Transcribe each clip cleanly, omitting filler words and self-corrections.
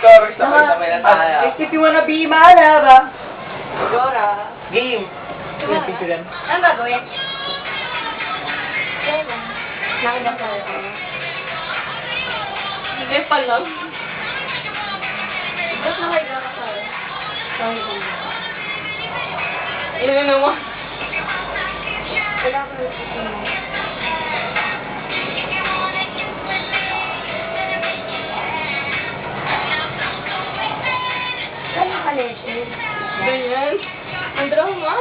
Sabay na tayo. If you wanna be my lover. Dora. Game. Ano Picturean. gagawin? Nakinig tayo. Hindi pa lang. Ba't nakahiga ka tayo? Ano naman? Wala ko rin saan nakalesin? Ganyan. Ang drama.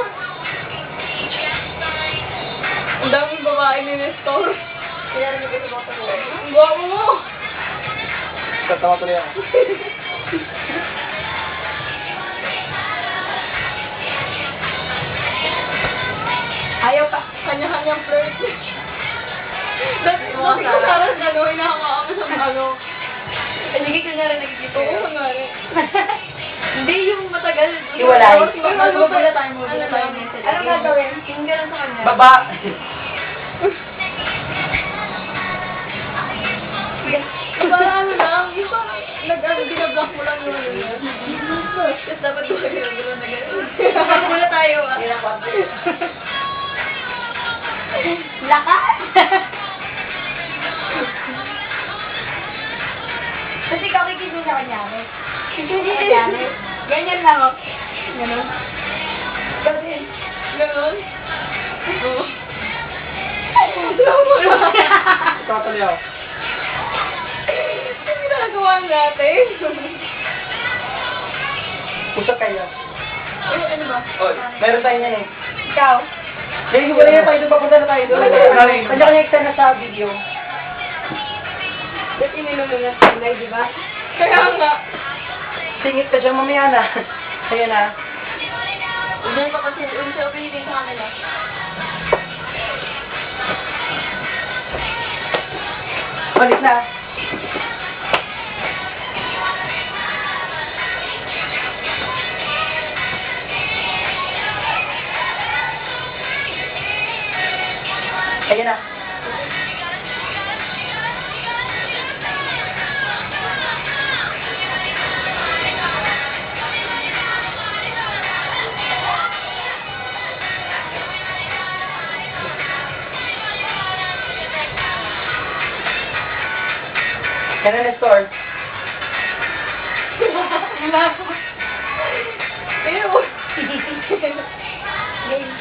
Ang daming babae ni Nestor. Kaya rin yung ba ito? Ang guwapo mo! Tatawa tuloy ako. Ayaw pa. Kanya-kanyang flirt. Dati ko parang gano'n, nakakaamas ang ano. Hindi ka nga rin nagkikita. Oo, nga rin. Hindi yung matagal. Iwalay. Mabula tayo mo. Ano gagawin? Yung gano'n sa kanya. Baba. Parang ano lang, yung parang binablock mo lang yung ano yun. Tapos dapat yung sabi na gano'n. Mabula tayo ah. Lakas! Kasi ikaw kikising sa kanya. Kikising. Ganyan lang oh. Ganon. Kasi, ganon. Oo. Drama lang. Tatawa tuloy ako. Ano ginagawa natin? Usap kayo. Eh, ano ba? Oy. Meron tayo niyan eh. Ikaw? Hindi, wala na tayo doon. Papunta na tayo doon. Kanya-kanya na sa video. Ba't ininom mo na sanay, di ba? Kaya nga. Singit ka dyan mamaya na. Ayan na. Hindi pa kasi siya pinigin sa kanila. Balik na. Ayan na. Yan na Nestor. Wala po. Ew. Game.